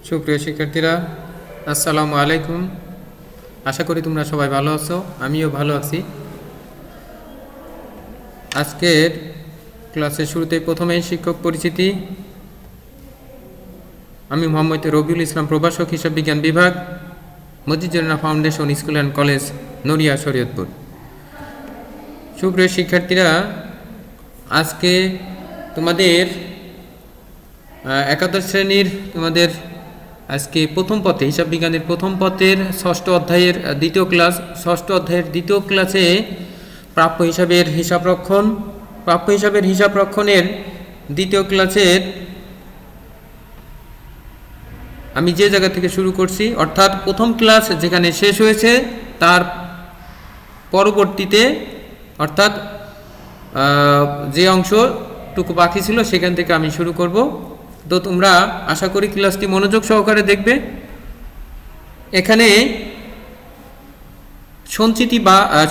সুপ্রিয় শিক্ষার্থীরা, আসসালামু আলাইকুম। আশা করি তোমরা সবাই ভালো আছো, আমিও ভালো আছি। আজকের ক্লাসের শুরুতে প্রথমেই শিক্ষক পরিচিতি। আমি মোহাম্মদ রবিউল ইসলাম, প্রভাষক, হিসাব বিজ্ঞান বিভাগ, মজিদুন্নাহ ফাউন্ডেশন স্কুল অ্যান্ড কলেজ, নড়িয়া, শরীয়তপুর। সুপ্রিয় শিক্ষার্থীরা, আজকে তোমাদের একাদশ শ্রেণীর আজকে প্রথম পথে হিসাব বিজ্ঞানের প্রথম পথের ষষ্ঠ অধ্যায়ের দ্বিতীয় ক্লাস। ষষ্ঠ অধ্যায়ের দ্বিতীয় ক্লাসে প্রাপ্য হিসাবের হিসাব রক্ষণের দ্বিতীয় ক্লাসের আমি যে জায়গা থেকে শুরু করছি, অর্থাৎ প্রথম ক্লাস যেখানে শেষ হয়েছে তার পরবর্তীতে, অর্থাৎ যে অংশটুকু বাকি ছিল সেখান থেকে আমি শুরু করব। তো তোমরা আশা করি ক্লাসটি মনোযোগ সহকারে দেখবে। এখানে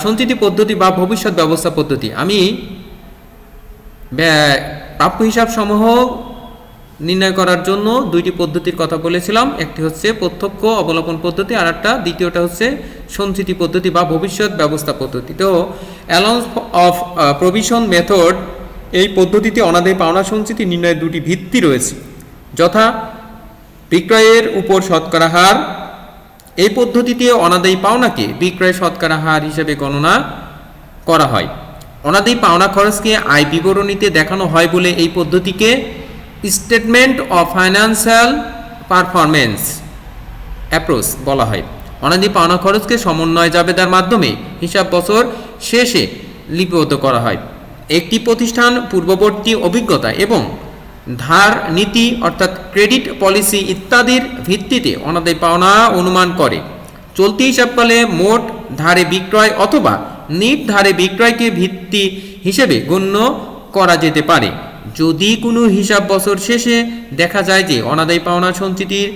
সঞ্চিতি পদ্ধতি বা ভবিষ্যৎ ব্যবস্থা পদ্ধতি, আমি প্রাপ্য হিসাব সমূহ নির্ণয় করার জন্য দুইটি পদ্ধতির কথা বলেছিলাম। একটি হচ্ছে প্রত্যক্ষ অবলোকন পদ্ধতি, আর একটা দ্বিতীয়টা হচ্ছে সঞ্চিতি পদ্ধতি বা ভবিষ্যৎ ব্যবস্থা পদ্ধতি। তো অ্যালাউন্স অফ প্রভিশন মেথড, এই পদ্ধতিতে অনাদায়ী পাওনা সঞ্চিতি নির্ণয়ের দুটি ভিত্তি রয়েছে, যথা বিক্রয়ের উপর শতকরা হার। এই পদ্ধতিতে অনাদায়ী পাওনাকে বিক্রয় শতকরা হার হিসেবে গণনা করা হয়। অনাদায়ী পাওনা খরচকে আয় বিবরণীতে দেখানো হয় বলে এই পদ্ধতিকে statement of financial performance approach বলা হয়। অনাদায়ী পাওনা খরচকে সমন্বয় জাবেদার মাধ্যমে হিসাব বছর শেষে লিপিবদ্ধ করা হয়। একটি প্রতিষ্ঠান পূর্ববর্তী অভিজ্ঞতা এবং ধার নীতি অর্থাৎ ক্রেডিট পলিসি ইত্যাদির ভিত্তিতে অনাদায়ী পাওনা অনুমান করে। চলতি হিসাবকালে মোট ধারে বিক্রয় অথবা নিট ধারে বিক্রয়কে ভিত্তি হিসেবে গণ্য করা যেতে পারে। যদি কোনো হিসাব বছর শেষে দেখা যায় যে অনাদায়ী পাওনা সঞ্চিতির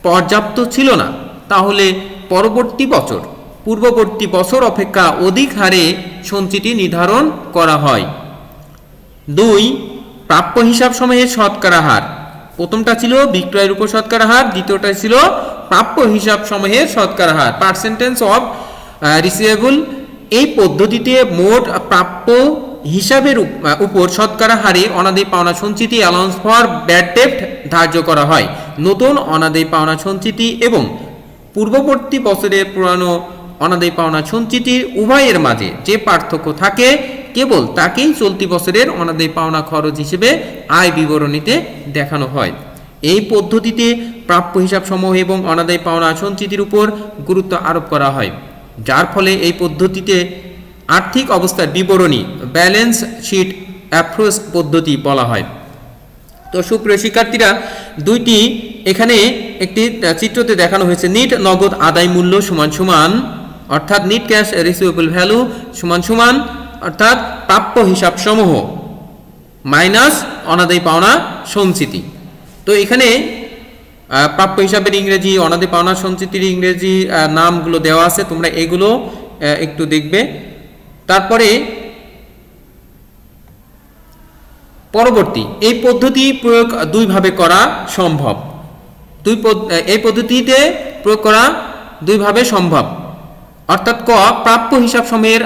পর্যাপ্ত ছিল না, তাহলে পূর্ববর্তী বছর অপেক্ষা অধিক হারে সঞ্চিতি নির্ধারণ করা হয়। 2. প্রাপ্য হিসাব সমূহের শতকরা হার। প্রথমটা ছিল বিক্রয়ের উপর শতকরা হার, দ্বিতীয়টা ছিল প্রাপ্য হিসাব সমূহের শতকরা হার, পার্সেন্টেজ অফ রিসিভেবল। এই পদ্ধতিতে মোট প্রাপ্য হিসাবের উপর শতকরা হারে অনাদায়ী পাওনা সঞ্চিতি অ্যালাউন্স ফর ব্যাড ডেট ধার্য করা হয়। নতুন অনাদায়ী পাওনা সঞ্চিতি এবং পূর্ববর্তী বছরের পুরানো অনাদায়ী পাওনা সঞ্চিতি উভয়ের মাঝে যে পার্থক্য থাকে, কেবল তাকেই চলতি বছরের অনাদায়ী পাওনা খরচ হিসেবে আয় বিবরণীতে দেখানো হয়। এই পদ্ধতিতে প্রাপ্য হিসাব সমূহ এবং অনাদায়ী পাওনা সঞ্চিতির উপর গুরুত্ব আরোপ করা হয়, যার ফলে এই পদ্ধতিতে আর্থিক অবস্থার বিবরণী ব্যালেন্স শিট অ্যাপ্রোচ পদ্ধতি বলা হয়। তো সুপ্রিয় শিক্ষার্থীরা, দুইটি এখানে একটি চিত্রতে দেখানো হয়েছে। নিট নগদ আদায় মূল্য সমান সমান, অর্থাৎ নিট ক্যাশ রিসিভেবল ভ্যালু সমান সমান, অর্থাৎ প্রাপ্য হিসাব সমূহ মাইনাস অনাদায়ী পাওনা সঞ্চিতি। তো এখানে প্রাপ্য হিসাবের ইংরেজি, অনাদায়ী পাওনা সঞ্চিতির ইংরেজি নামগুলো দেওয়া আছে, তোমরা এগুলো একটু দেখবে। তারপরে পরবর্তী, এই পদ্ধতি প্রয়োগ দুইভাবে করা সম্ভব। এই পদ্ধতিতে প্রয়োগ করা দুইভাবে সম্ভব, অর্থাৎ ক, প্রাপ্য হিসাব সমূহের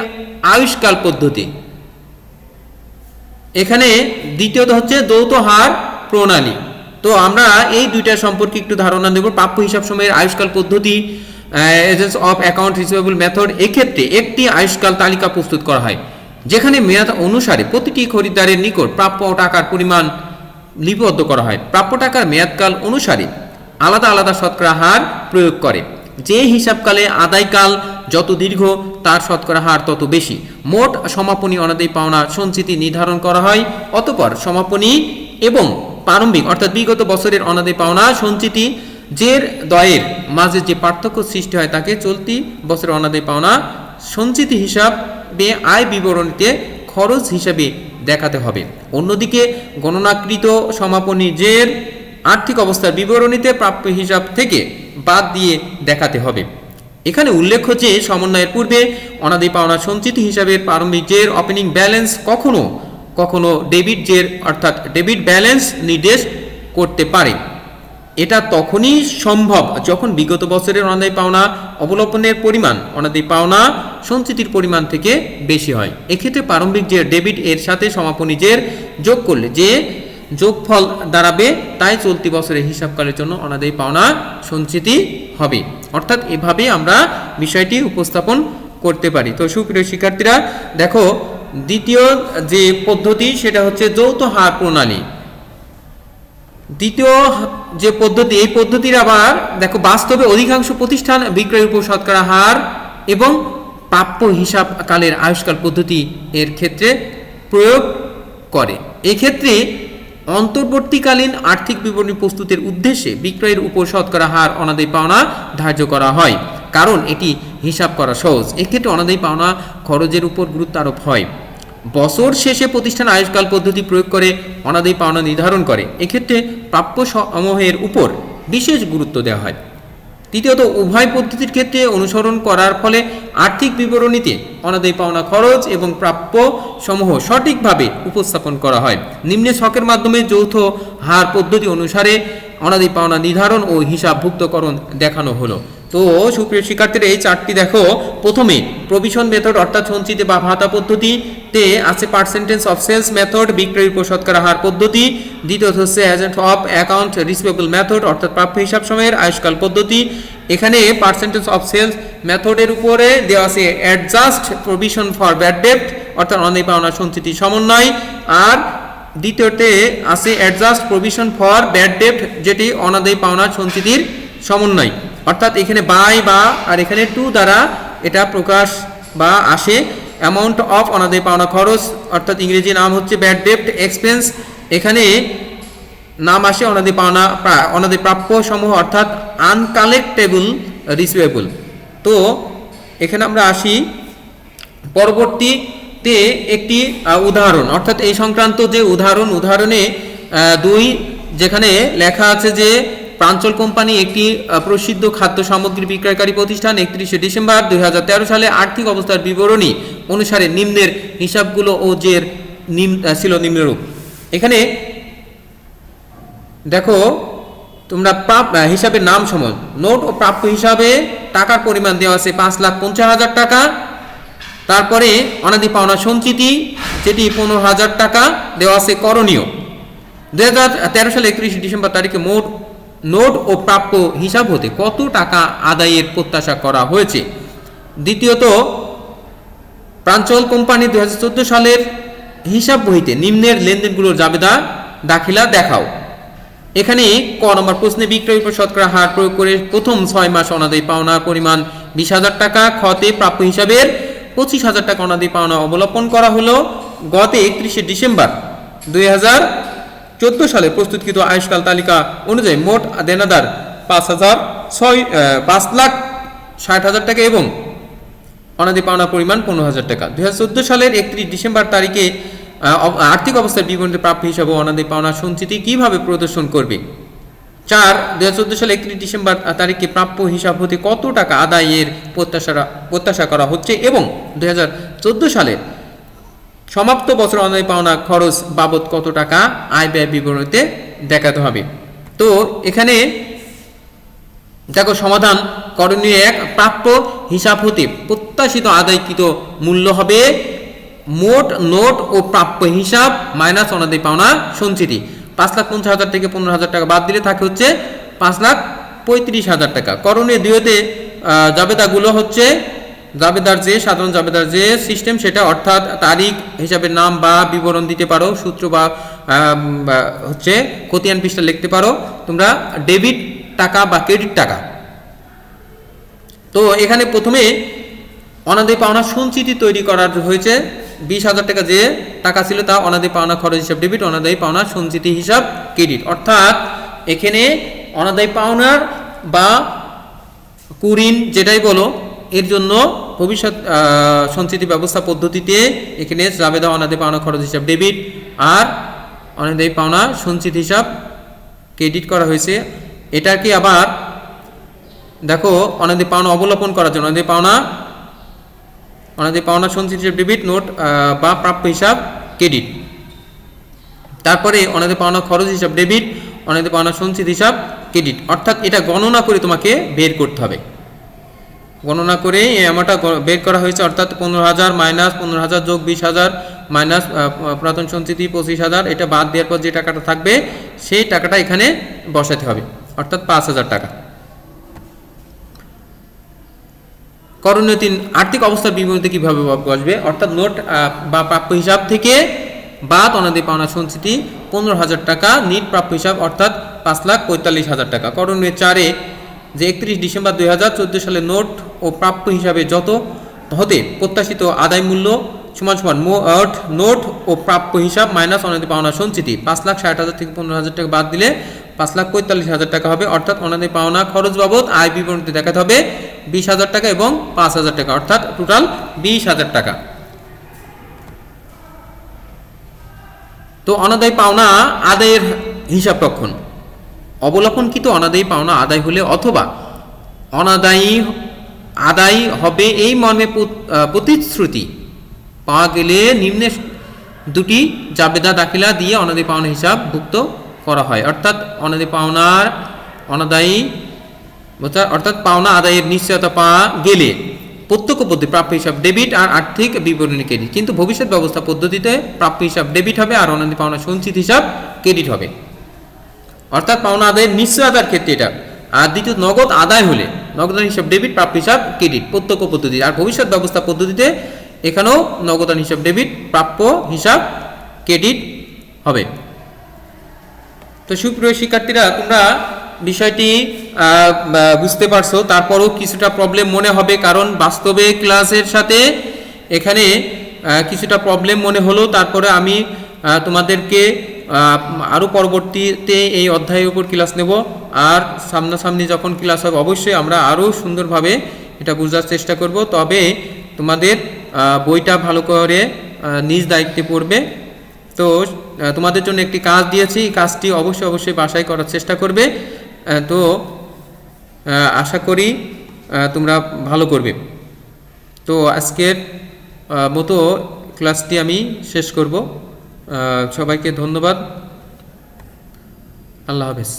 আয়ুষ্কাল পদ্ধতি। এখানে দ্বিতীয়ত হচ্ছে যৌথ হার প্রণালী। তো আমরা এই দুইটা সম্পর্কে একটু ধারণা দেব। প্রাপ্য হিসাব সমূহের আয়ুষ্কাল পদ্ধতি, agents of account receivable method, এক্ষেত্রে একটি আয়ুষ্কাল তালিকা প্রস্তুত করা হয়, যেখানে মেয়াদ অনুসারে প্রতিটি খরিদ্দারের নিকট প্রাপ্য টাকার পরিমাণ লিপিবদ্ধ করা হয়। প্রাপ্য টাকার মেয়াদকাল অনুসারে আলাদা আলাদা শতকরা হার প্রয়োগ করে। যে হিসাবকালে আদায়কাল যত দীর্ঘ, তার শতকরা হার তত বেশি। মোট সমাপনী অনাদায়ী পাওনা সঞ্চিতি নির্ধারণ করা হয়। অতঃপর সমাপনী এবং প্রারম্ভিক অর্থাৎ বিগত বছরের অনাদায়ী পাওনা সঞ্চিতি জের দ্বয়ের মাঝে যে পার্থক্য সৃষ্টি হয় তাকে চলতি বছরের অনাদায়ী পাওনা সঞ্চিতি হিসাবে আয় বিবরণীতে খরচ হিসাবে দেখাতে হবে। অন্যদিকে গণনাকৃত সমাপনী জের আর্থিক অবস্থার বিবরণীতে প্রাপ্য হিসাব থেকে বাদ দিয়ে দেখাতে হবে। এখানে উল্লেখ্য যে সমন্বয়ের পূর্বে অনাদায়ী পাওনা সঞ্চিতি হিসাবের প্রারম্ভিক জের ওপেনিং ব্যালেন্স কখনো কখনো ডেবিট জের অর্থাৎ ডেবিট ব্যালেন্স নির্দেশ করতে পারে। এটা তখনই সম্ভব যখন বিগত বছরের অনাদায়ী পাওনা অবলোপনের পরিমাণ অনাদায়ী পাওনা সঞ্চিতির পরিমাণ থেকে বেশি হয়। এক্ষেত্রে প্রারম্ভিক যে ডেবিট এর সাথে সমাপনী জের যোগ করলে যে যোগফল দাঁড়াবে তাই চলতি বছরের হিসাবকালের জন্য অনাদায়ী পাওনা সঞ্চিতি হবে। অর্থাৎ এভাবে আমরা বিষয়টি উপস্থাপন করতে পারি। তো সুপ্রিয় শিক্ষার্থীরা দেখো, দ্বিতীয় যে পদ্ধতি সেটা হচ্ছে যৌথ হার প্রণালী। দ্বিতীয় যে পদ্ধতি, এই পদ্ধতির আবার দেখো বাস্তবে অধিকাংশ প্রতিষ্ঠান বিক্রয়ের উপর শতকরা হার এবং প্রাপ্য হিসাবকালের আয়ুষ্কাল পদ্ধতি এর ক্ষেত্রে প্রয়োগ করে। এক্ষেত্রে অন্তর্বর্তীকালীন আর্থিক বিবরণী প্রস্তুতের উদ্দেশ্যে বিক্রয়ের উপর শতকরা হার অনাদায়ী পাওনা ধার্য করা হয়, কারণ এটি হিসাব করা সহজ। এক্ষেত্রে অনাদায়ী পাওনা খরচের উপর গুরুত্ব আরোপ হয়। বছর শেষে প্রতিষ্ঠান আয়ুষ্কাল পদ্ধতি প্রয়োগ করে অনাদায়ী পাওনা নির্ধারণ করে। এক্ষেত্রে প্রাপ্য সমূহের উপর বিশেষ গুরুত্ব দেওয়া হয়। তৃতীয়ত, উভয় পদ্ধতির ক্ষেত্রে অনুসরণ করার ফলে আর্থিক বিবরণীতে অনাদায়ী পাওনা খরচ এবং প্রাপ্য সমূহ সঠিকভাবে উপস্থাপন করা হয়। নিম্নে ছকের মাধ্যমে যৌথ হার পদ্ধতি অনুসারে অনাদায়ী পাওনা নির্ধারণ ও হিসাবভুক্তকরণ দেখানো হলো। তো সুপ্রিয় শিক্ষার্থীরা এই চারটি দেখো, প্রথমে প্রভিশন মেথড অর্থাৎ সঞ্চিতি বা ভাতা পদ্ধতিতে আছে পার্সেন্টেজ অফ সেলস মেথড বিক্রয়ের উপর শতকরা হার পদ্ধতি। দ্বিতীয়ত হচ্ছে agent of account receivable method অর্থাৎ প্রাপ্য হিসাব সময়ের আয়ুষ্কাল পদ্ধতি। এখানে পার্সেন্টেজ অফ সেলস মেথডের উপরে দেওয়া আছে adjust provision for bad date অর্থাৎ অনাদায়ী পাওনা সঞ্চিতি সমন্বয়। আর দ্বিতীয়তে আছে adjust provision for bad date, যেটি অনাদায়ী পাওনা সঞ্চিতির সমন্বয়। অর্থাৎ এখানে বাই বা আর এখানে টু দ্বারা এটা প্রকাশ বা আসে। অ্যামাউন্ট অফ অনাদায়ী পাওনা খরচ অর্থাৎ ইংরেজি নাম হচ্ছে ব্যাড ডেট এক্সপেন্স, এখানে নাম আসে অনাদায়ী প্রাপ্য সমূহ অর্থাৎ আনকালেক্টেবল রিসিভেবল। তো এখানে আমরা আসি পরবর্তীতে একটি উদাহরণ, অর্থাৎ এই সংক্রান্ত যে উদাহরণে 2 যেখানে লেখা আছে যে প্রাঞ্চল কোম্পানি একটি প্রসিদ্ধ খাদ্য সামগ্রী বিক্রয়কারী প্রতিষ্ঠান 31শে ডিসেম্বর 2013 সালে আর্থিক অবস্থার বিবরণী অনুসারে নিম্নের হিসাবগুলো ও জের ছিল নিম্নরূপ। এখানে দেখো তোমরা হিসাবের নাম সমূহ নোট ও প্রাপ্য হিসাবে টাকার পরিমাণ দেওয়া আছে 5,50,000 টাকা। তারপরে অনাদায়ী পাওনা সঞ্চিতি যেটি 15,000 টাকা দেওয়া আছে করণীয়। 2013 সালে 31 ডিসেম্বর তারিখে মোট নোট ও প্রাপ্য হিসাব হতে কত টাকা আদায়ের প্রত্যাশা করা হয়েছে। দ্বিতীয়ত, প্রাঞ্চল কোম্পানি 2014 সালের হিসাব বহিতে নিম্নের লেনদেনগুলোর জাবেদা দাখিলা দেখাও। এখানে ক নম্বর প্রশ্নে বিক্রয়ের উপর শতকরা হার প্রয়োগ করে প্রথম 6 মাস অনাদায়ী পাওনার পরিমাণ 20,000 টাকা, খতে প্রাপ্য হিসাবের 25,000 টাকা অনাদায়ী পাওনা অবলোপন করা হলো। গতে 31শে ডিসেম্বর 2014 সালে প্রস্তুতকৃত আয়ুষ্কাল তালিকা অনুযায়ী মোট দেনাদার 5,60,000 টাকা এবং অনাদায়ী পাওনা পরিমাণ 15,000 টাকা। 2014 সালের 31 ডিসেম্বর তারিখে আর্থিক অবস্থার বিবরণী প্রাপ্য হিসাবে অনাদায়ী পাওনা সঞ্চিতি কিভাবে প্রদর্শন করবে। 4, 2014 সালে 31 ডিসেম্বর তারিখে প্রাপ্য হিসাব হতে কত টাকা আদায়ের প্রত্যাশা করা হচ্ছে এবং 2014 সালের সমাপ্ত বছর অনাদায়ী পাওনা খরচ বাবদ কত টাকা আয় ব্যয় বিবরণীতে দেখাতে হবে। তো এখানে দেখো সমাধান করণীয় 1, প্রাপ্য হিসাব হতে প্রত্যাশিত আদায়কৃত মূল্য হবে মোট নোট ও প্রাপ্য হিসাব মাইনাস অনাদায়ী পাওনা সঞ্চিতি। 5,50,000 থেকে 15,000 টাকা বাদ দিলে থাকে হচ্ছে 5,35,000 টাকা। করণীয় 2তে জাবেদাগুলো হচ্ছে জাবেদার যে সাধারণ জাবেদার যে সিস্টেম সেটা, অর্থাৎ তারিখ হিসাবের নাম বা বিবরণ দিতে পারো, সূত্র বা হচ্ছে খতিয়ান পৃষ্ঠা লিখতে পারো তোমরা, ডেবিট টাকা বা ক্রেডিট টাকা। তো এখানে প্রথমে অনাদায়ী পাওনা সঞ্চিতি তৈরি করা হয়েছে। 20,000 টাকা যে টাকা ছিল তা অনাদায়ী পাওনা খরচ হিসাব ডেবিট, অনাদায়ী পাওনা সঞ্চিতি হিসাব ক্রেডিট। অর্থাৎ এখানে অনাদায়ী পাওনার বা কুঋণ যেটাই বলো এর জন্য ভবিষ্যৎ সঞ্চিতি ব্যবস্থা পদ্ধতিতে এখানে জাবেদা অনাদায়ী পাওনা খরচ হিসাব ডেবিট আর অনাদায়ী পাওনা সঞ্চিতি হিসাব ক্রেডিট করা হয়েছে। এটাকে আবার দেখো অনাদায়ী পাওনা অবলোপন করার জন্য অনাদায়ী পাওনা সঞ্চিতি হিসাব ডেবিট, নোট বা প্রাপ্য হিসাব ক্রেডিট। তারপরে অনাদায়ী পাওনা খরচ হিসাব ডেবিট, অনাদায়ী পাওনা সঞ্চিত হিসাব ক্রেডিট, অর্থাৎ এটা গণনা করে তোমাকে বের করতে হবে। গণনা করে এই অ্যামাউন্টটা বের করা হয়েছে, অর্থাৎ 15,000 মাইনাস 15,000 যোগ 20,000 মাইনাস পুরাতন সঞ্চিতি 25,000, এটা বাদ দেওয়ার পর যে টাকাটা থাকবে সেই টাকাটা এখানে বসাতে হবে, অর্থাৎ 5,000 টাকা। করণীয় 3, আর্থিক অবস্থার বিবরণীতে কিভাবে বসবে, অর্থাৎ নোট বা প্রাপ্য হিসাব থেকে বাদ অনাদায়ী পাওনা সঞ্চিতি 15,000 টাকা, নিট প্রাপ্য হিসাব অর্থাৎ 5,45,000 টাকা। করণীয় 4 যে 31 ডিসেম্বর 2014 সালে নোট ও প্রাপ্য হিসাবে যত হতে প্রত্যাশিত আদায় মূল্য সমান সমান মোট নোট ও প্রাপ্য হিসাব মাইনাস অনাদায়ী পাওনা সঞ্চিতি 5,60,000 থেকে 15,000 টাকা বাদ দিলে 5,45,000 টাকা হবে, অর্থাৎ অনাদায়ী পাওনা খরচ বাবদ আয় বিবরণীতে দেখাতে হবে 20,000 টাকা এবং 5,000 টাকা, অর্থাৎ টোটাল 20,000 টাকা। তো অনাদায়ী পাওনা আদায়ের হিসাব রক্ষণ, অবলোকনকৃত অনাদায়ী পাওনা আদায় হলে অথবা অনাদায়ী আদায় হবে এই মর্মে প্রতিশ্রুতি পাওয়া গেলে নিম্নে দুটি জাবেদা দাখিলা দিয়ে অনাদায়ী পাওনা হিসাব ভুক্ত করা হয়, অর্থাৎ অনাদায়ী পাওনার অর্থাৎ পাওনা আদায়ের নিশ্চয়তা পাওয়া গেলে প্রত্যক্ষ পদ্ধতি প্রাপ্য হিসাব ডেবিট আর আর্থিক বিবরণী ক্রেডিট, কিন্তু ভবিষ্যৎ ব্যবস্থা পদ্ধতিতে প্রাপ্য হিসাব ডেবিট হবে আর অনাদায়ী পাওনা সঞ্চিত হিসাব ক্রেডিট হবে, অর্থাৎ পাওনা আদায়ের নিশ্চয়তার ক্ষেত্রে এটা। আর দ্বিতীয়, নগদ আদায় হলে নগদান হিসাব ডেবিট, প্রাপ্য হিসাব ক্রেডিট প্রত্যক্ষ পদ্ধতি, আর ভবিষ্যৎ ব্যবস্থা পদ্ধতিতে এখানেও নগদান হিসাব ডেবিট, প্রাপ্য হিসাব ক্রেডিট হবে। তো সুপ্রিয় শিক্ষার্থীরা, তোমরা বিষয়টি বুঝতে পারছো, তারপরও কিছুটা প্রবলেম মনে হবে, কারণ বাস্তবে ক্লাসের সাথে এখানে কিছুটা প্রবলেম মনে হলো। তারপরে আমি তোমাদেরকে আরও পরবর্তীতে এই অধ্যায়ের উপর ক্লাস নেব, আর সামনাসামনি যখন ক্লাস হবে অবশ্যই আমরা আরও সুন্দরভাবে এটা বোঝার চেষ্টা করব। তবে তোমাদের বইটা ভালো করে নিজ দায়িত্বে পড়বে। তো তোমাদের জন্য একটি কাজ দিয়েছি, এই কাজটি অবশ্যই বাসায় করার চেষ্টা করবে। তো আশা করি তোমরা ভালো করবে। তো আজকের মতো ক্লাসটি আমি শেষ করব। সবাইকে ধন্যবাদ। আল্লাহ হাফেজ।